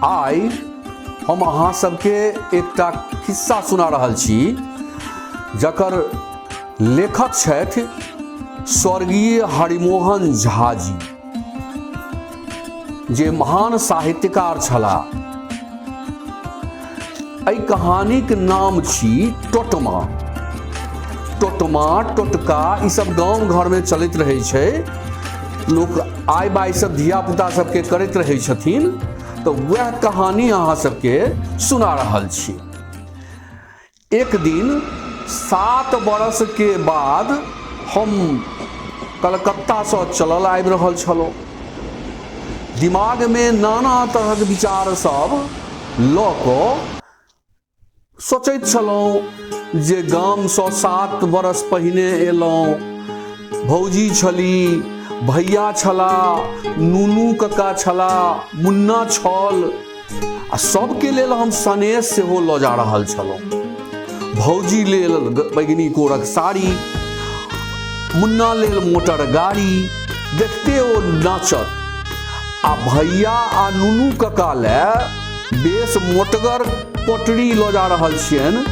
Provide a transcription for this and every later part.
आइ हम अहाँ सबके एकटा खिस्सा सुना रहल छी जकर लेखक छथि स्वर्गीय हरिमोहन झा जी, जे महान साहित्यकार छलाह। एहि कहानीक नाम छी टोटमा। टोटमा टोटका ई सब गाँव घर में चलैत रहै छै। लोग आइ बाइ सब धिया पुता सबके करैत रहै छथिन, तो वह कहानी अहाँ सबके सुना रहल छी। एक दिन 7 बरस के बाद हम कलकत्ता से चलल आबि रहल छलहुँ। दिमाग में नाना तरहक विचार सब लऽ कऽ सोचैत छलहुँ जे गाम सँ 7 बरस पहिने एलहुँ। भौजी छली, भैया छला, नूनू कक्का छला, मुन्ना छल, आ सबके लेल हम सनेश सेहो लऽ जा रहल छलहुँ। भौजी लेल बैगनी कोरक साड़ी, मुन्ना लेल मोटर गाड़ी, देखते ओ नाचत। आ भैया आ नूनू कक्का ले बेस मोटगर पोटरी लऽ जा रहल छियनि।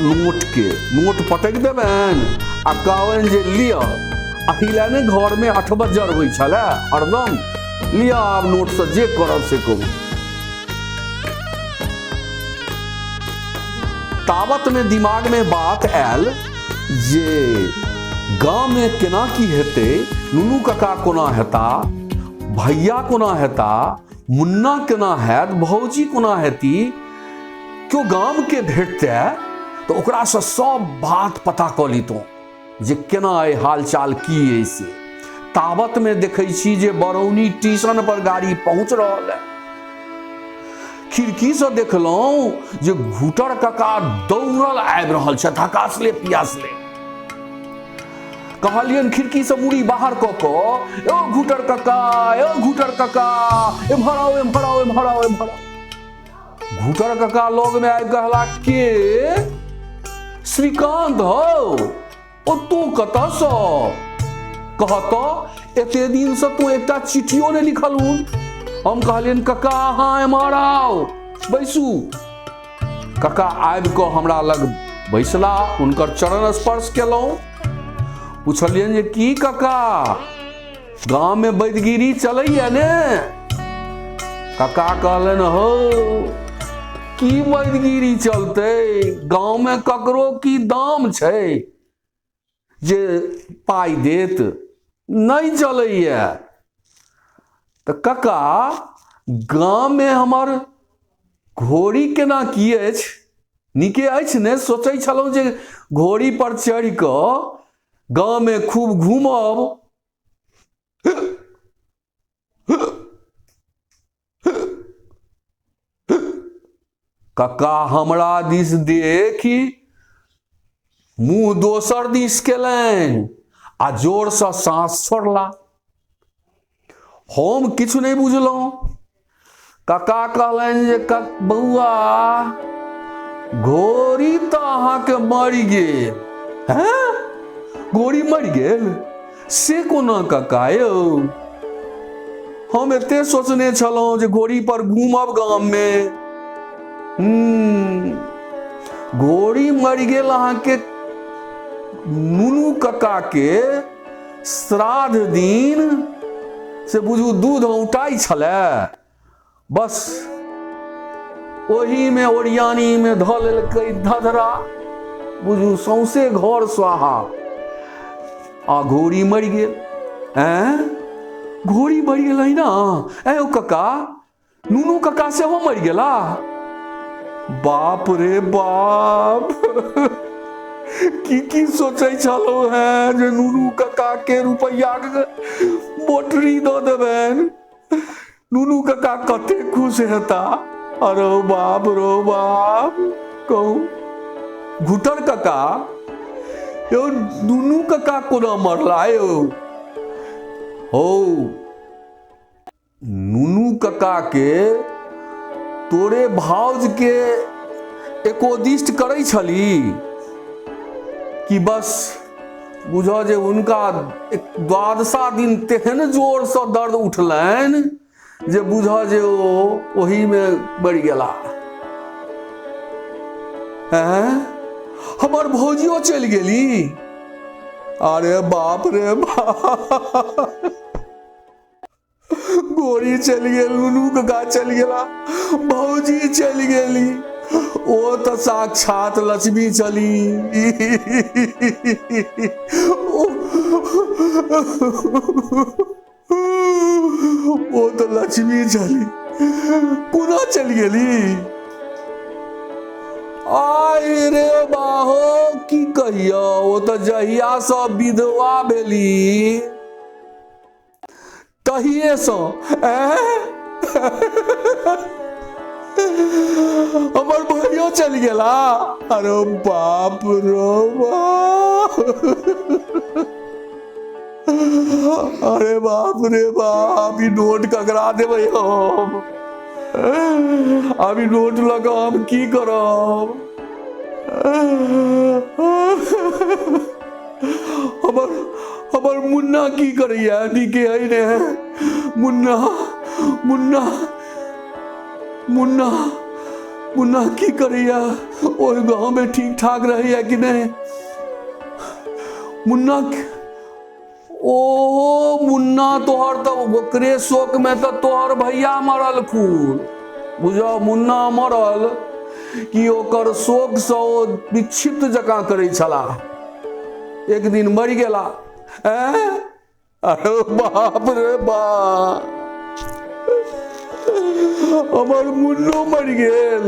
नोट पटक देबनि आ कहबनि जे लिअ। अहिला ने घर में 8 बजर होइ छलै हरदम, लिअ आब नोट से जे करब से करू। तावत में दिमाग में बात आयल जे गाँव में केना की हेतै, नूनू कक्का कोना हेता, भैया कोना हेता, मुन्ना केना हैत, भौजी कोना हेती, क्यों गाम के भेटतै तो ओकरा से सब बात पता कऽ लितौं जे केना अइ हाल चाल की अइ से। तावत में देखै छी जे बरौनी स्टेशन पर गाड़ी पहुंच रहल है। खिड़की से देखलहुं जे घुटर कक्का दौड़ल आबि रहल छथि, हकासले पियासले। कहलियन खिड़की से मुड़ी बाहर कऽ कऽ, ओ घुटर कक्का, ओ घुटर कक्का, एम्हर आओ, एम्हर आओ, एम्हर आओ, एम्हर आओ। घुटर कक्का लग में आबि कहला, के श्रीकांत हौ, ओ तू कतऽ सँ? कहत एते दिन से तू एकटा चिट्ठियो नहि लिखलहुँ। हम कहलियन कक्का अहाँ एम्हर आओ, बैसू। कक्का आबि कऽ हमरा लग बैसला, हुनकर चरण स्पर्श केलहुँ। पूछलियन जे की कक्का, गाँव में वैदगिरी चलैया ने? कक्का कहलन हो की वैदगिरी चलते, गाँव में ककरो की दाम छै जे पाई देत, नहीं चलैया। तो कक्का गाँव में हमर घोड़ी केना की अछि, नीके अछि ने? सोचै छलहुँ जे घोड़ी पर चढ़ि कऽ गाँव में खूब घूमब। कक्का हमरा दिस देखी मुंह दोसर दिस केलनि आ जोर से सांस छोड़ला। हम किछु नहीं बुझलहुँ। कक्का कहलनि जे बौआ घोड़ी तो अहाँके मरि गेल। हैं, घोड़ी मरि गेल से कोना कक्का यौ? हम एते सोचने छलहुँ जे घोड़ी पर घूमब गाम में। घोड़ी मरि गेल अहाँके नूनू कक्का के श्राद्ध दिन से बुझू दूध औटाई छलै, बस ओही में ओरियानी में धऽ लेलकै धधरा, बुझू सौंसे घर स्वाहा। आ घोड़ी मरि गेल। घोड़ी मरि गेलै ना? ऐ कक्का, नूनू कक्का सेहो मरि गेला? बाप रे बाप, की सोचै छलहुँ हैं जे नूनू कक्का के रुपैया मोटरी दऽ देबनि। नूनू कक्का कते खुश हेता। अरे बाप रो बाप। कहू घुटर कक्का, यौ नूनू कक्का कोना मरला यौ? हो नूनू कक्का के तोरे भाउज के एकोदिष्ट करै छली कि बस बुझ जे हुनका 12वां दिन तेहन जोर से दर्द उठलनि जे बुझ जे ओही में बढ़ गेला। हमार भौजियो चल गेली। अरे बाप रे बाप, गोरी चल गेल, नुनू कका चल गेला, भौजी चल गेली, ओ तो साक्षात लक्ष्मी चली। वो तो लक्ष्मी चली, पुनः चल गेली। आई रे बाहो की कहियो, वो तो जहिया सब विधवा भेली तहिए सो हमर भैया चल गेला। अरे बाप रो बाप, अरे बाप रे बाप, ई नोट ककरा देबै हम? अभी नोट लगा हम की करब? हमर मुन्ना की करैया? नीके है ने मुन्ना, मुन्ना मुन्ना मुन्ना की करैया? ओहि गाँव में ठीक ठाक रहैया कि नहीं? मुन्ना, ओ मुन्ना तोहर तो ओकरे शोक में तो तोहर भैया मरल खून, बुझो मुन्ना मरल कि ओकर शोक से ओ विक्षिप्त जकाँ करै छला, एक दिन मर गेला। अरे बाप रे बाप, हमार मुन्नो मर गेल।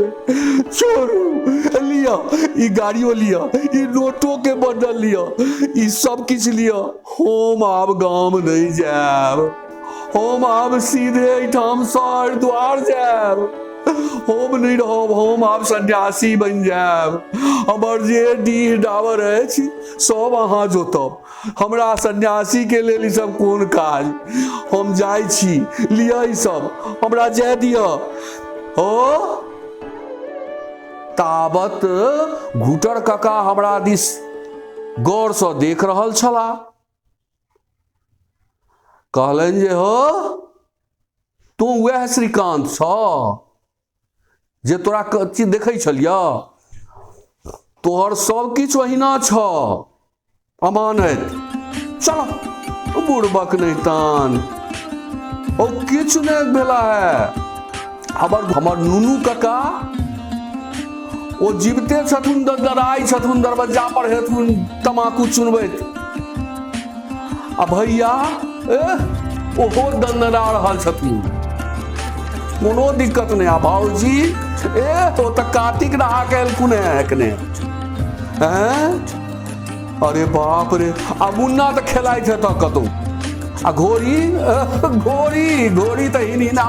छोड़ू, लिया ई गाड़ियों लिया, ई नोटों के बंडल लिया, ई सब किछ लिया। हम आब गाँव नहीं जाब, हम आब सीधे ठाम सर द्वार जाब। हम नहीं रहब, हम आब सन्यासी बन जाब। हमर जे डीह डाबर अछि सब अहाँ जोतब, हमरा सन्यासी के लेल ई सब कोन काज? हम जाइ छी, लिया ई सब, हमरा जाय दिया। हो ताबत घुटर काका हमरा दिस गौर से देख रहल छला। कहलन जे हो तू वह श्रीकांत छ जे तोरा कच्ची देखै छलिया? तोहर सब किछ ओहिना छ, अमानत। चलो बुड़बक नहीं तान, ओ किछ नहीं भेला है। हमर नुनू काका ओ जीवते छथुन, दराई छथुन, दरवाजा पर हेथुन तमाकू चुनबैत। आ भैया ओहो दंडरा रहल छथुन, कोनो दिक्कत नहीं। आ भाऊजी तो कार्तिक नहा के एलखुन एखने। अरे बाप रे, आ मुन्ना तो खेलाइत है कतौ। आ घोड़ी घोड़ी घोड़ी तो हिना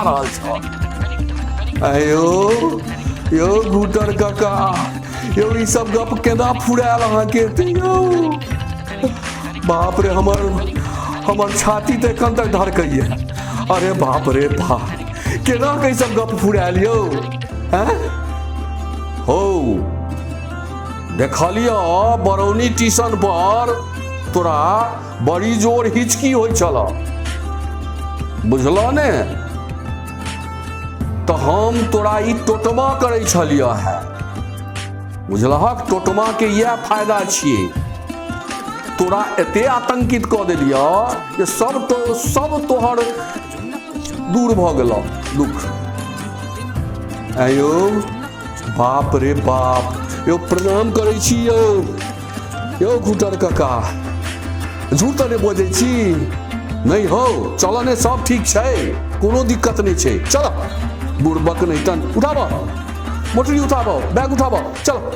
रहल छ। अयो यो घुटर काका, यो ई सब गप केना फुरायल अहाँ के? बाप रे, हमर छाती तो एखन तक धड़कैया। अरे बाप रे बाप, केना के सब गप फुरायल यौ? हो देखलिया बरौनी स्टेशन पर तोरा बड़ी जोर हिचकी होई छला, बुझलो ने? तो हम तोरा ई टोटमा करे छलिया है, बुझलहक? टोटमा के यह फायदा छिए, तोरा एते आतंकित कऽ देलिया जे सब तोहर दूर भऽ गेल दुख। आयो बाप रे बाप, यो प्रणाम करै छी यो घुटर काका। झूठ तो नहीं बोझे छी? नहीं हो, चलो ने सब ठीक छै, कोनो दिक्कत नहीं छै। चलो बुड़बक नहीं तन, उठाबो मोटरी, उठाबो बैग, उठाबो, चलो।